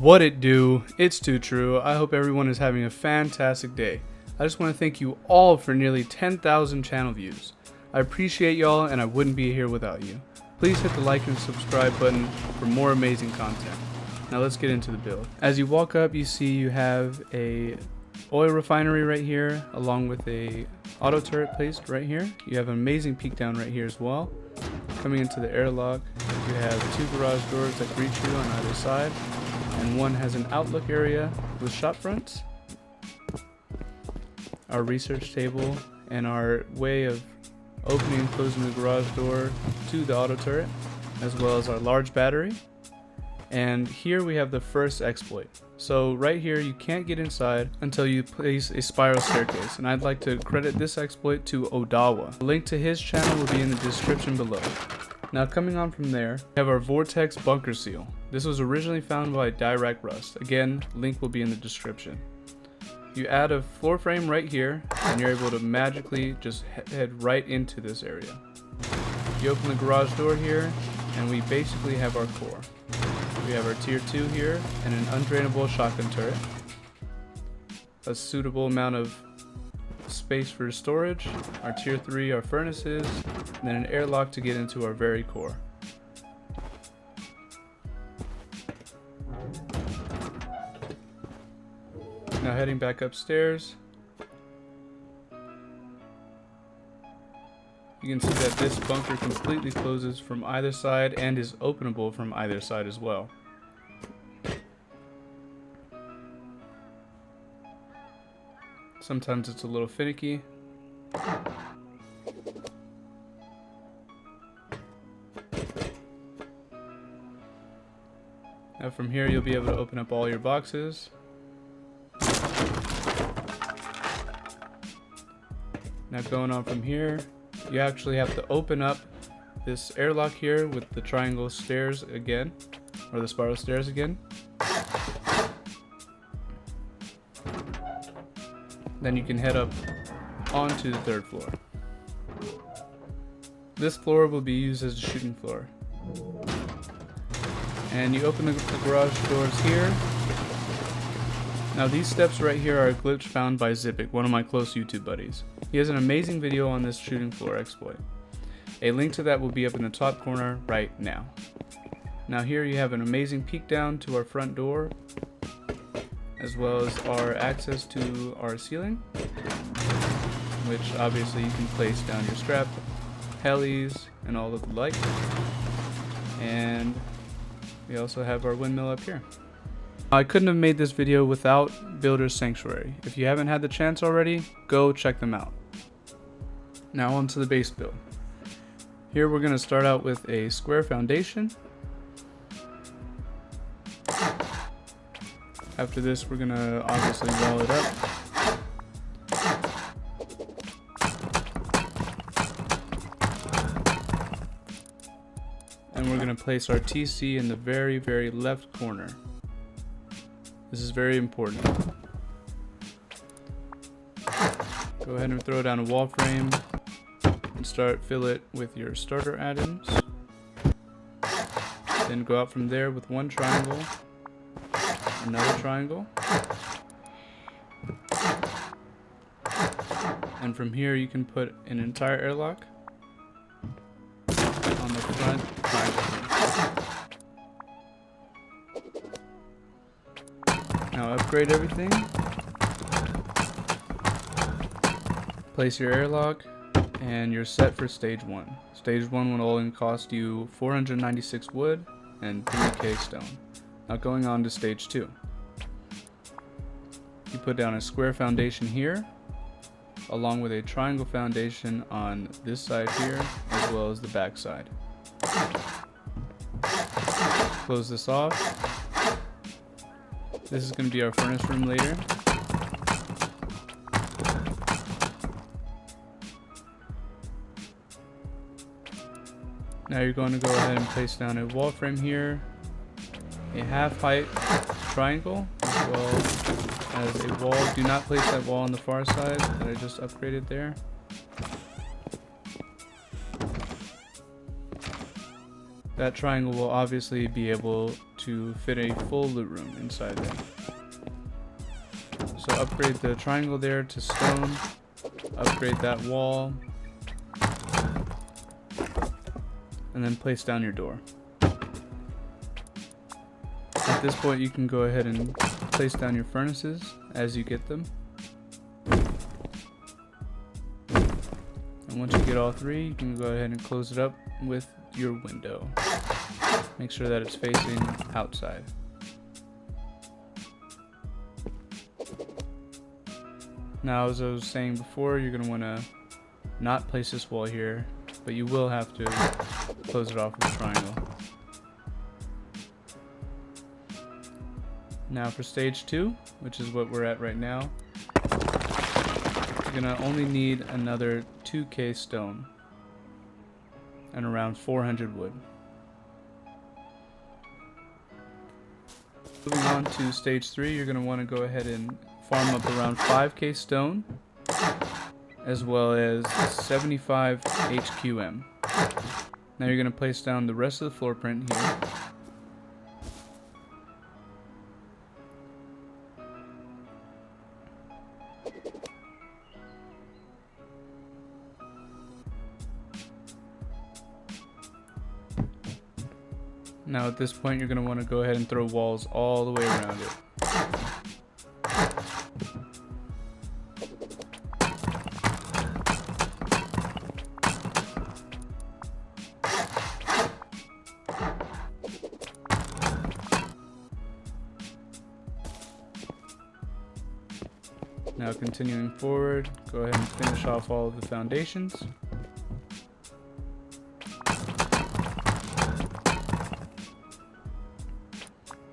What it do? It's too true. I hope everyone is having a fantastic day. I just want to thank you all for nearly 10,000 channel views. I appreciate y'all and I wouldn't be here without you. Please hit the like and subscribe button for more amazing content. Now let's get into the build. As you walk up, you see you have a oil refinery right here along with a auto turret placed right here. You have an amazing peek down right here as well. Coming into the airlock, you have two garage doors that greet you on either side, and one has an outlook area with shop fronts, our research table, and our way of opening and closing the garage door to the auto turret, as well as our large battery. And here we have the first exploit. So right here you can't get inside until you place a spiral staircase, and I'd like to credit this exploit to ODAWA. The link to his channel will be in the description below. Now coming on from there, we have our Vortex bunker seal. This was originally found by Dirac Rust. Again, link will be in the description. You add a floor frame right here and you're able to magically just head right into this area. You open the garage door here and we basically have our core. We have our tier 2 here and an undrainable shotgun turret, a suitable amount of space for storage, our tier 3 our furnaces, and then an airlock to get into our very core. Now heading back upstairs, you can see that this bunker completely closes from either side and is openable from either side as well. Sometimes it's a little finicky. Now from here you'll be able to open up all your boxes. Now going on from here, you actually have to open up this airlock here with the triangle stairs again, or the spiral stairs again. Then you can head up onto the third floor. This floor will be used as a shooting floor. And you open the garage doors here. Now these steps right here are a glitch found by Zypic, one of my close YouTube buddies. He has an amazing video on this shooting floor exploit. A link to that will be up in the top corner right now. Now here you have an amazing peek down to our front door, as well as our access to our ceiling, which obviously you can place down your scrap, helis, and all of the like. And we also have our windmill up here. I couldn't have made this video without Builder's Sanctuary. If you haven't had the chance already, go check them out. Now onto the base build. Here we're going to start out with a square foundation. After this we're going to obviously wall it up. And we're going to place our TC in the very, very left corner. This is very important. Go ahead and throw down a wall frame and fill it with your starter add-ins. Then go out from there with one triangle, another triangle, and from here you can put an entire airlock on the front triangle. Now upgrade everything. Place your airlock and you're set for stage 1. Stage 1 will only cost you 496 wood and 3k stone. Now going on to stage 2. You put down a square foundation here, along with a triangle foundation on this side here, as well as the back side. Close this off. This is going to be our furnace room later. Now you're going to go ahead and place down a wall frame here, a half height triangle, as well as a wall. Do not place that wall on the far side that I just upgraded there. That triangle will obviously be able to fit a full loot room inside there. So upgrade the triangle there to stone, upgrade that wall, and then place down your door. At this point you can go ahead and place down your furnaces as you get them. And once you get all three, you can go ahead and close it up with your window. Make sure that it's facing outside. Now, as I was saying before, you're going to want to not place this wall here, but you will have to close it off with a triangle. Now for stage 2, which is what we're at right now, you're going to only need another 2k stone and around 400 wood. Moving on to stage 3, you're going to want to go ahead and farm up around 5k stone as well as 75 HQM. Now you're going to place down the rest of the floor print here. Now at this point you're going to want to go ahead and throw walls all the way around it. Now continuing forward, go ahead and finish off all of the foundations.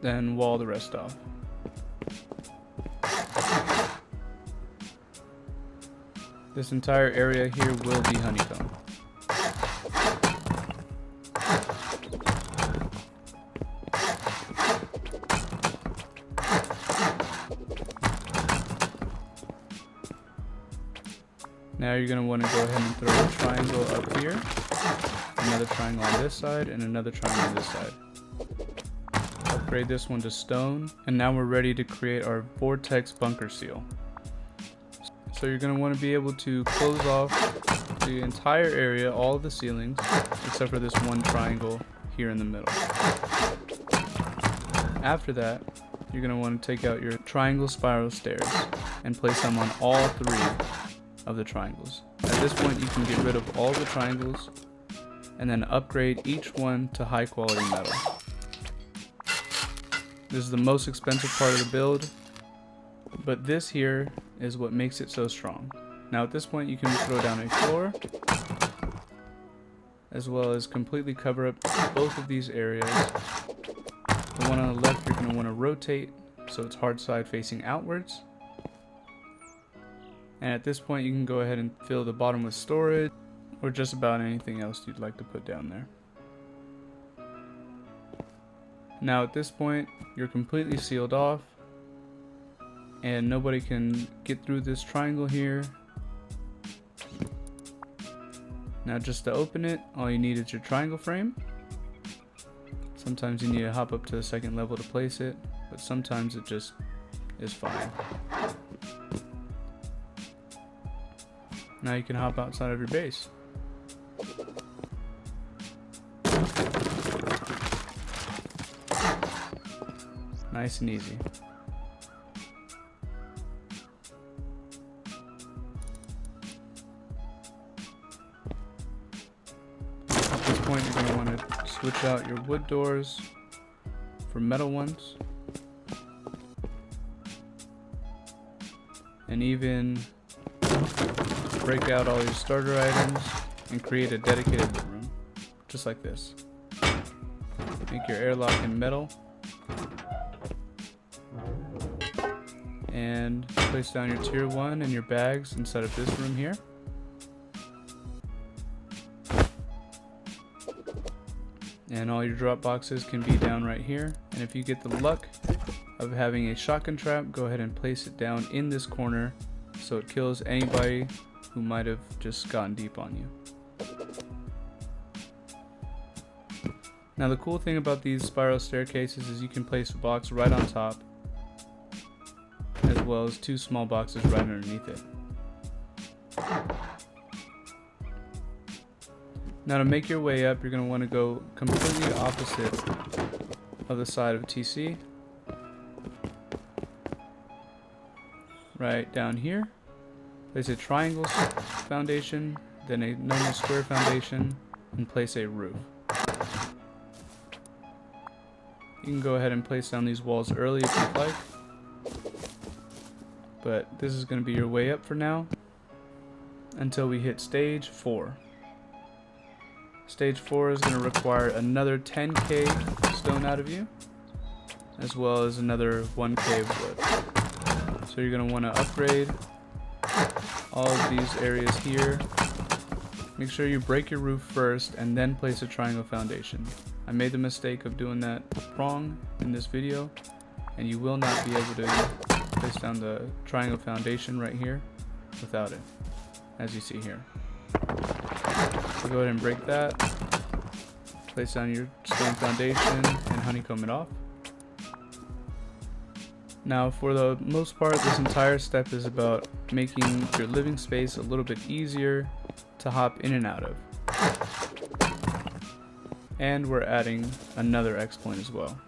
Then wall the rest off. This entire area here will be honeycomb. Now you're going to want to go ahead and throw a triangle up here, another triangle on this side, and another triangle on this side. Upgrade this one to stone, and now we're ready to create our Vortex bunker seal. So you're going to want to be able to close off the entire area, all of the ceilings, except for this one triangle here in the middle. After that, you're going to want to take out your triangle spiral stairs and place them on all three of the triangles. At this point you can get rid of all the triangles and then upgrade each one to high quality metal. This is the most expensive part of the build, but this here is what makes it so strong. Now at this point you can throw down a floor, as well as completely cover up both of these areas. The one on the left you're going to want to rotate so it's hard side facing outwards. And at this point you can go ahead and fill the bottom with storage or just about anything else you'd like to put down there. Now at this point you're completely sealed off and nobody can get through this triangle here. Now just to open it, all you need is your triangle frame. Sometimes you need to hop up to the second level to place it, but sometimes it just is fine. Now you can hop outside of your base. Nice and easy. At this point you're going to want to switch out your wood doors for metal ones. And even break out all your starter items and create a dedicated loot room, just like this. Make your airlock in metal and place down your tier 1 and your bags inside of this room here. And all your drop boxes can be down right here, and if you get the luck of having a shotgun trap, go ahead and place it down in this corner so it kills anybody who might have just gotten deep on you. Now the cool thing about these spiral staircases is you can place a box right on top, as well as 2 small boxes right underneath it. Now to make your way up, you're going to want to go completely opposite of the side of TC. Right down here, place a triangle foundation, then a normal square foundation, and place a roof. You can go ahead and place down these walls early if you'd like, but this is going to be your way up for now until we hit stage 4. Stage 4 is going to require another 10k stone out of you, as well as another 1k of wood. So you're going to want to upgrade all of these areas here. Make sure you break your roof first and then place a triangle foundation. I made the mistake of doing that wrong in this video, and you will not be able to place down the triangle foundation right here without it, as you see here. So go ahead and break that, place down your stone foundation, and honeycomb it off. Now for the most part, this entire step is about making your living space a little bit easier to hop in and out of. And we're adding another X point as well.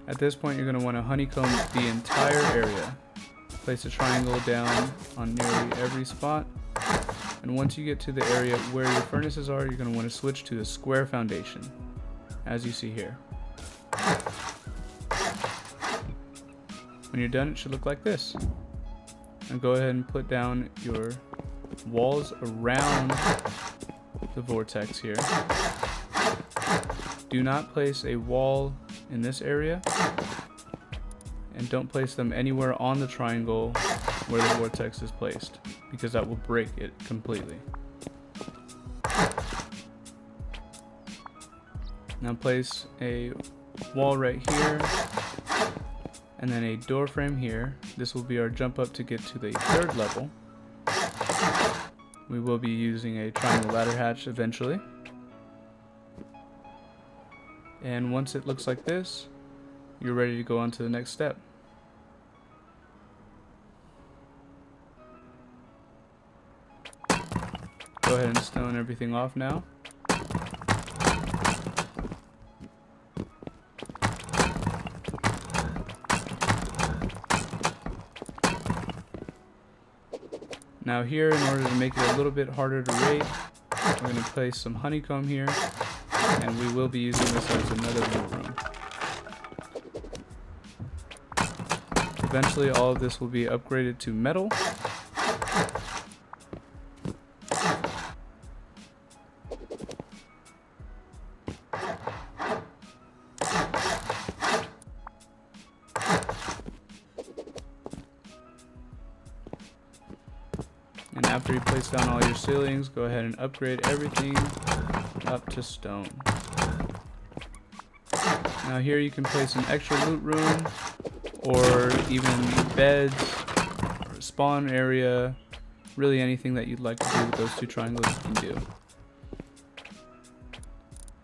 At this point, you're going to want to honeycomb the entire area. Place a triangle down on nearly every spot. And once you get to the area where your furnaces are, you're going to want to switch to the square foundation, as you see here. When you're done, it should look like this. And go ahead and put down your walls around the vortex here. Do not place a wall in this area, and don't place them anywhere on the triangle where the vortex is placed, because that will break it completely. Now place a wall right here, and then a door frame here. This will be our jump up to get to the 3rd level. We will be using a triangle ladder hatch eventually. And once it looks like this, you're ready to go on to the next step. Go ahead and stone everything off now. Now here, in order to make it a little bit harder to rate, we're going to place some honeycomb here, and we will be using this as another loot room. Eventually all of this will be upgraded to metal. And after you place down all your ceilings, go ahead and upgrade everything up to stone. Now here you can place an extra loot room, or even beds, or a spawn area, really anything that you'd like to do with those 2 triangles you can do.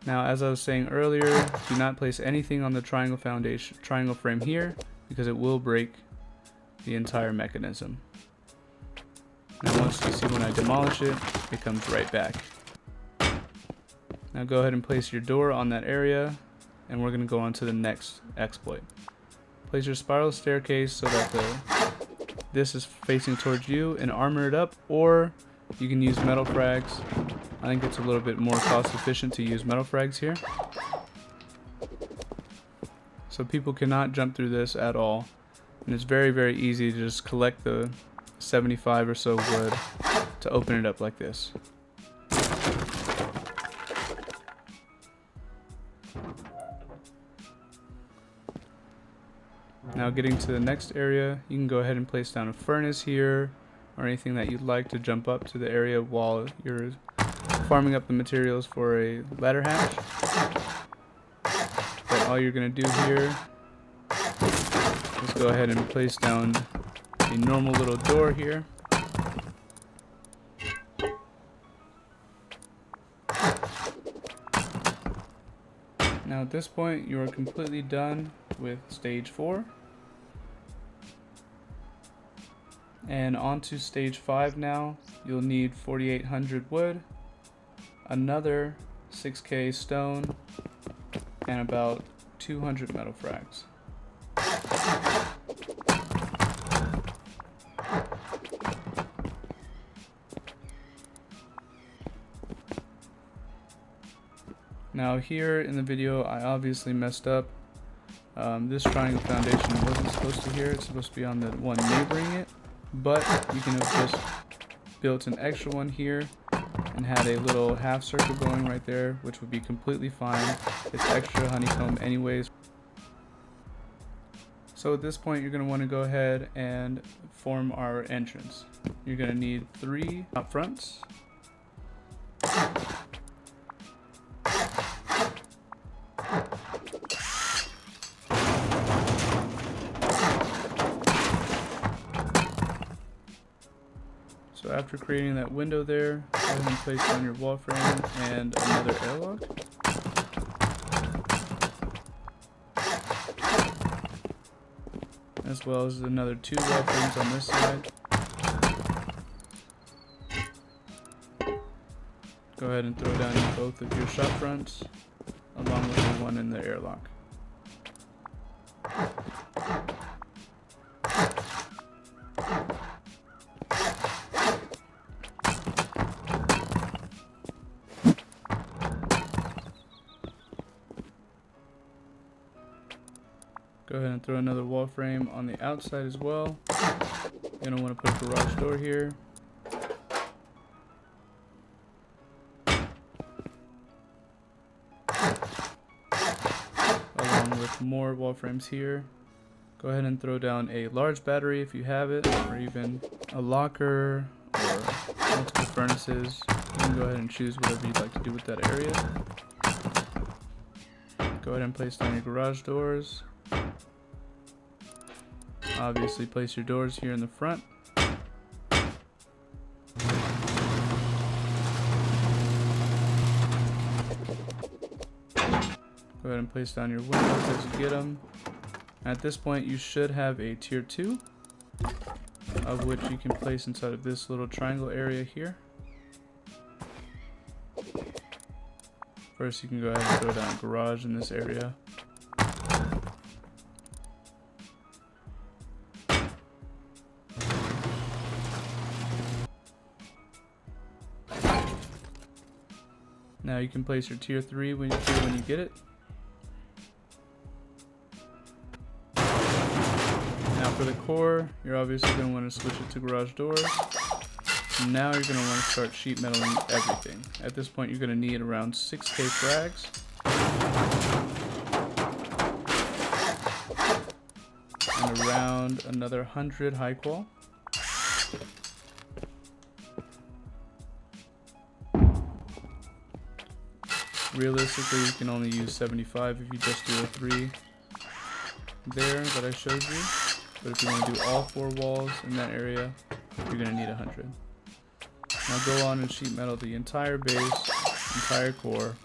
Now as I was saying earlier, do not place anything on the triangle foundation, triangle frame here, because it will break the entire mechanism. Now once you see when I demolish it, it comes right back. Now go ahead and place your door on that area, and we're going to go on to the next exploit. Place your spiral staircase so that this is facing towards you, and armor it up, or you can use metal frags. I think it's a little bit more cost efficient to use metal frags here. So people cannot jump through this at all, and it's very, very easy to just collect the 75 or so wood to open it up like this. Now getting to the next area, you can go ahead and place down a furnace here, or anything that you'd like to jump up to the area while you're farming up the materials for a ladder hatch. But all you're going to do here is go ahead and place down a normal little door here. Now at this point you are completely done with stage 4. And on to stage 5 now. You'll need 4,800 wood, another 6k stone, and about 200 metal frags. Now here in the video I obviously messed up. This triangle foundation wasn't supposed to here, it's supposed to be on the one neighboring it, but you can have just built an extra one here and had a little half circle going right there, which would be completely fine. It's extra honeycomb anyways. So at this point you're going to want to go ahead and form our entrance. You're going to need 3 up fronts. So after creating that window there, go ahead and place on your wall frame and another airlock. As well as another 2 wall frames on this side. Go ahead and throw down both of your shop fronts, along with the one in the airlock. Go ahead and throw another wall frame on the outside as well. You're going to want to put a garage door here. Along with more wall frames here. Go ahead and throw down a large battery if you have it, or even a locker or multiple furnaces. You can go ahead and choose whatever you'd like to do with that area. Go ahead and place down your garage doors. Obviously place your doors here in the front. Go ahead and place down your windows as you get them. At this point you should have a tier 2, of which you can place inside of this little triangle area here. First you can go ahead and throw down a garage in this area. Now you can place your tier 3 when you get it. Now for the core, you're obviously going to want to switch it to garage doors. Now you're going to want to start sheet metaling everything. At this point you're going to need around 6k frags. And around another 100 high qual. Realistically, you can only use 75 if you just do a 3 there that I showed you. But if you want to do all 4 walls in that area, you're going to need 100. Now go on and sheet metal the entire base, entire core.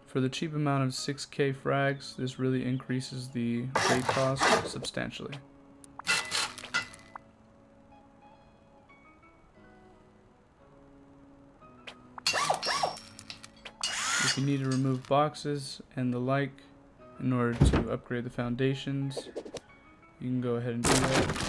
For the cheap amount of 6k frags, this really increases the raid cost substantially. If you need to remove boxes and the like in order to upgrade the foundations, you can go ahead and do that.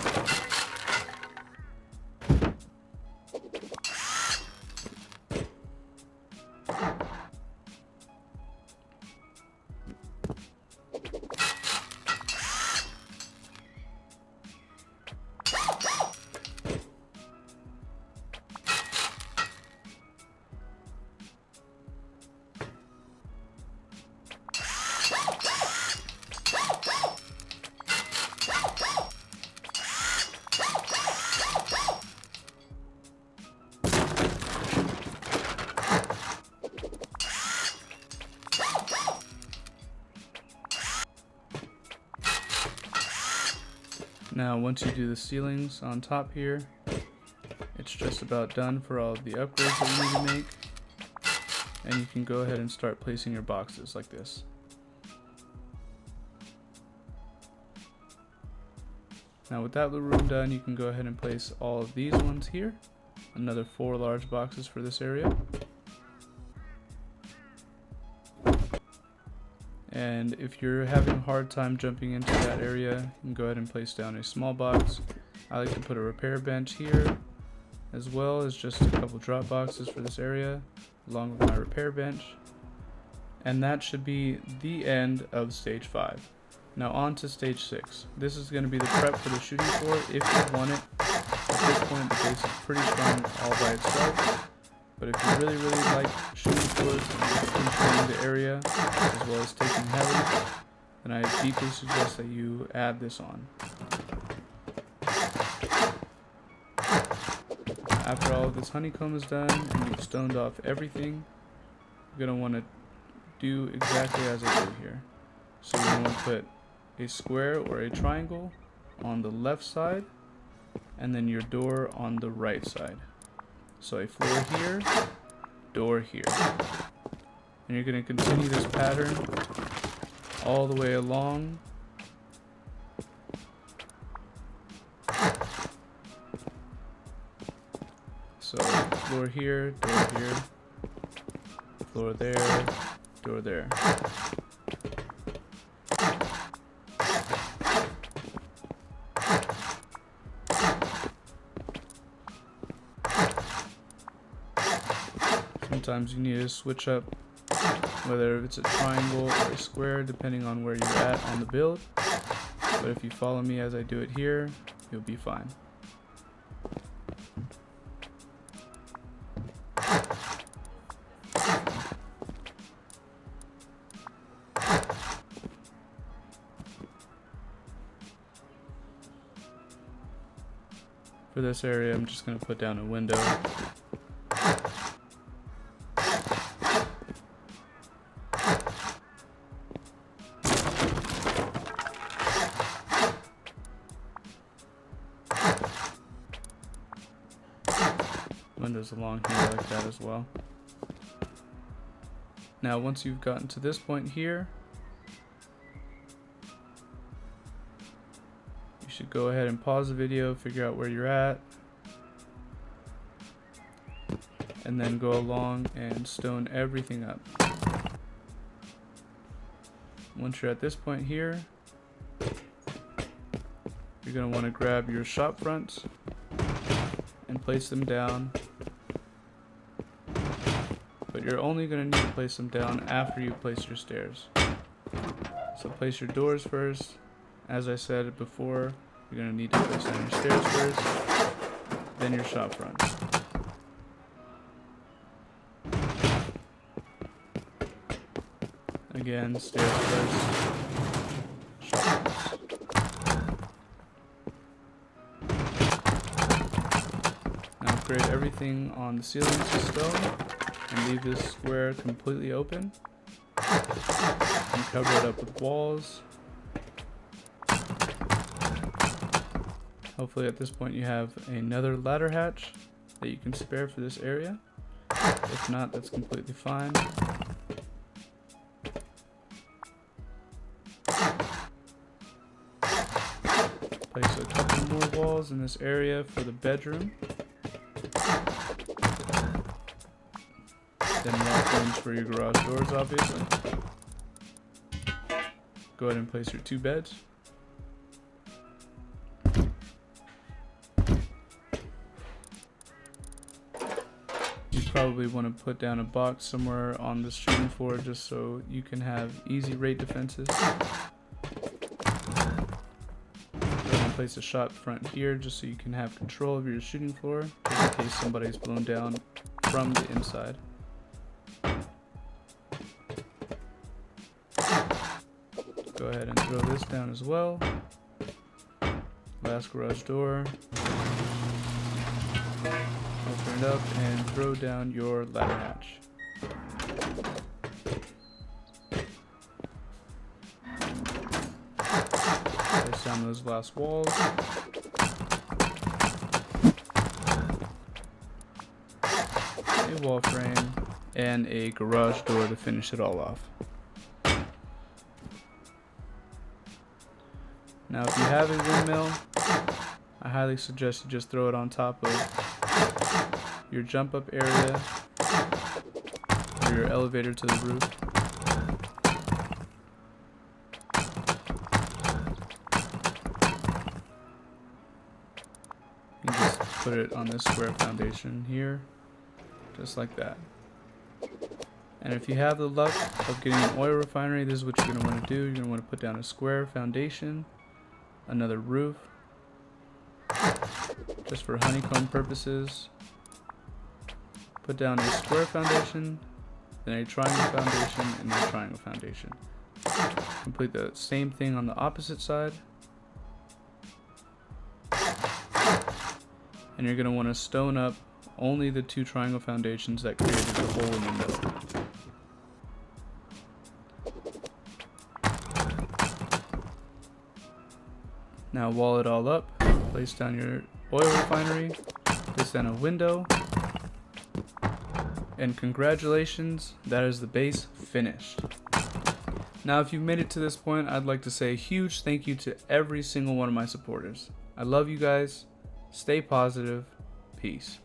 Now once you do the ceilings on top here, it's just about done for all of the upgrades that you need to make. And you can go ahead and start placing your boxes like this. Now with that little room done, you can go ahead and place all of these ones here. Another 4 large boxes for this area. And if you're having a hard time jumping into that area, you can go ahead and place down a small box. I like to put a repair bench here, as well as just a couple drop boxes for this area, along with my repair bench. And that should be the end of stage 5. Now on to stage 6. This is going to be the prep for the shooting floor if you want it. At this point the base is pretty strong all by itself. But if you really like shooting floors and controlling the area, as well as taking heavy, then I deeply suggest that you add this on. After all of this honeycomb is done and you've stoned off everything, you're going to want to do exactly as I do here. So you're going to want to put a square or a triangle on the left side, and then your door on the right side. So a floor here, door here. And you're going to continue this pattern all the way along. So floor here, door here, floor there, door there. Sometimes you need to switch up whether it's a triangle or a square depending on where you're at on the build, but if you follow me as I do it here, you'll be fine. For this area, I'm just going to put down a window. Windows along here like that as well. Now once you've gotten to this point here, you should go ahead and pause the video, figure out where you're at, and then go along and stone everything up. Once you're at this point here, you're going to want to grab your shop fronts and place them down, but you're only going to need to place them down after you place your stairs. So place your doors first. As I said before, you're going to need to place down your stairs first, then your shop fronts. Again, stairs first, shop fronts. Now upgrade everything on the ceilings to stone and leave this square completely open. And cover it up with walls. Hopefully at this point you have another ladder hatch that you can spare for this area. If not, that's completely fine. Place a couple more walls in this area for the bedroom. Then lock rooms for your garage doors, obviously. Go ahead and place your 2 beds. You probably want to put down a box somewhere on the shooting floor just so you can have easy rate defenses. Go ahead and place a shop front here just so you can have control of your shooting floor, just in case somebody's blown down from the inside. Go ahead and throw this down as well. Last garage door. Open it up and throw down your ladder hatch. Place down down those glass walls. A wall frame, and a garage door to finish it all off. Now if you have a windmill, I highly suggest you just throw it on top of your jump up area or your elevator to the roof. You just put it on this square foundation here, just like that. And if you have the luck of getting an oil refinery, this is what you're going to want to do. You're going to want to put down a square foundation, another roof, just for honeycomb purposes. Put down a square foundation, then a triangle foundation, and then a triangle foundation. Complete the same thing on the opposite side. And you're going to want to stone up only the two triangle foundations that created the hole in the middle. Now wall it all up, place down your oil refinery, place down a window, and congratulations, that is the base finished. Now if you've made it to this point, I'd like to say a huge thank you to every single one of my supporters. I love you guys, stay positive, peace.